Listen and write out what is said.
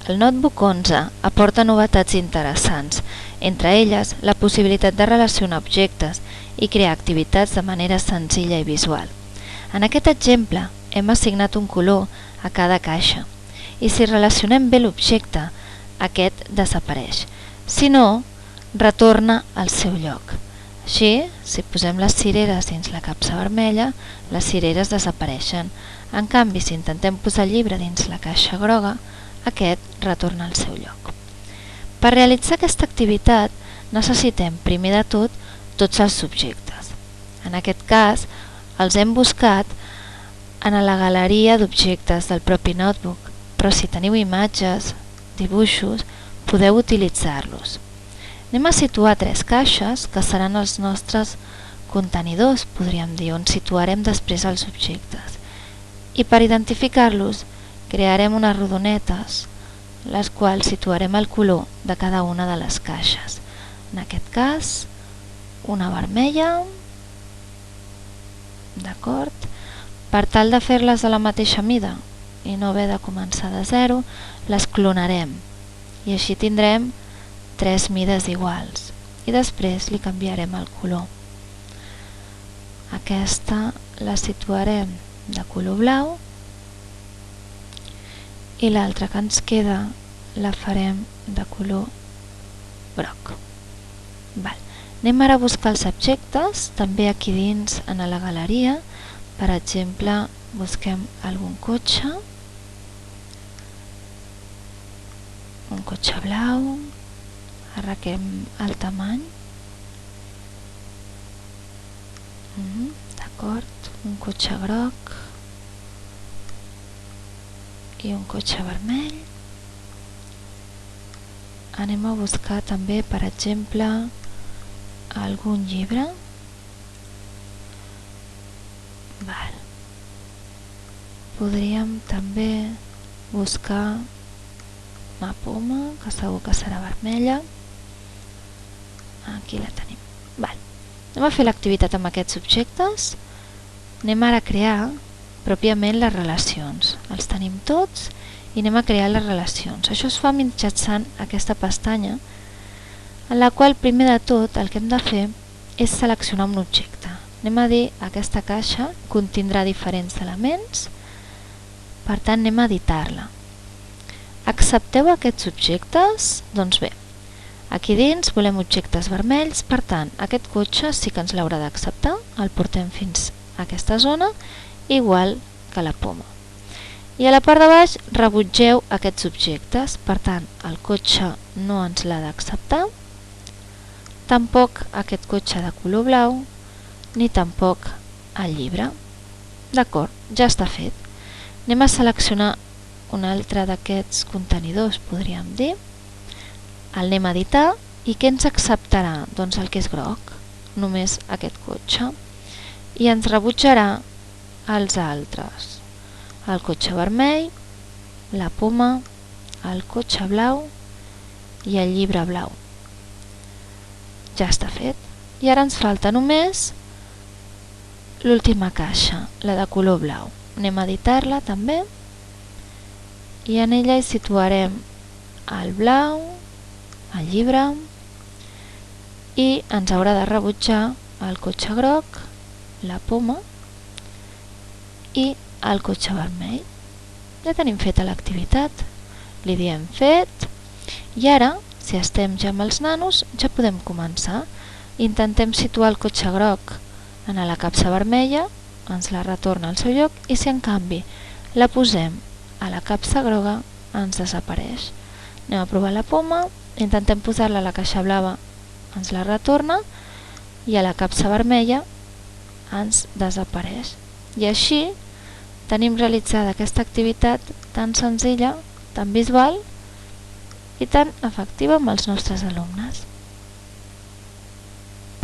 El Notebook 11 aporta novetats interessants, entre elles la possibilitat de relacionar objectes i crear activitats de manera senzilla i visual. En aquest exemple hem assignat un color a cada caixa i si relacionem bé l'objecte, aquest desapareix. Si no, retorna al seu lloc. Així, si posem les cireres dins la capsa vermella, les cireres desapareixen. En canvi, si intentem posar el llibre dins la caixa groga, aquest retorna al seu lloc. Per realitzar aquesta activitat necessitem, primer de tot, tots els subjectes. En aquest cas, els hem buscat en la galeria d'objectes del propi notebook, però si teniu imatges, dibuixos, podeu utilitzar-los. Anem a situar 3 caixes que seran els nostres contenidors, podríem dir, on situarem després els objectes. I per identificar-los crearem unes rodonetes, les quals situarem el color de cada una de les caixes. En aquest cas, una vermella, d'acord? Per tal de fer-les de la mateixa mida i no haver de començar de zero, les clonarem i així tindrem 3 mides iguals i després li canviarem el color. Aquesta la situarem de color blau i l'altra que ens queda la farem de color groc. Anem ara a buscar els objectes, també aquí dins en la galeria. Per exemple, busquem algun cotxe, un cotxe blau, arreglem el tamany, d'acord, un cotxe groc i un cotxe vermell. Anem a buscar també, per exemple, algun llibre. Podríem també buscar una poma, que segur que serà vermella. Aquí la tenim. Anem a fer l'activitat amb aquests objectes. Anem ara a crear pròpiament les relacions. Els tenim tots i anem a crear les relacions. Això es fa mitjançant aquesta pestanya, en la qual primer de tot el que hem de fer és seleccionar un objecte. Anem a dir, aquesta caixa contindrà diferents elements, per tant anem a editar-la. Accepteu aquests objectes? Doncs bé, aquí dins volem objectes vermells, per tant aquest cotxe sí que ens l'haurà d'acceptar, el portem fins a aquesta zona, igual que la poma. I a la part de baix rebutgeu aquests objectes, per tant el cotxe no ens l'ha d'acceptar, tampoc aquest cotxe de color blau, ni tampoc el llibre. D'acord, ja està fet. Anem a seleccionar un altre d'aquests contenidors, podríem dir. El anem a editar i què ens acceptarà? Doncs el que és groc, només aquest cotxe. I ens rebutjarà els altres. El cotxe vermell, la poma, el cotxe blau i el llibre blau. Ja està fet. I ara ens falta només l'última caixa, la de color blau. Anem a editar-la també i en ella hi situarem el blau, el llibre i ens haurà de rebutjar el cotxe groc, la poma i el cotxe vermell. Ja tenim feta l'activitat, li diem fet i ara, si estem ja amb els nanos, ja podem començar. Intentem situar el cotxe groc en la capsa vermella, ens la retorna al seu lloc i si en canvi la posem a la capsa groga ens desapareix. Anem a provar la poma, intentem posar-la a la caixa blava, ens la retorna i a la capsa vermella ens desapareix. I així tenim realitzada aquesta activitat tan senzilla, tan visual i tan efectiva amb els nostres alumnes.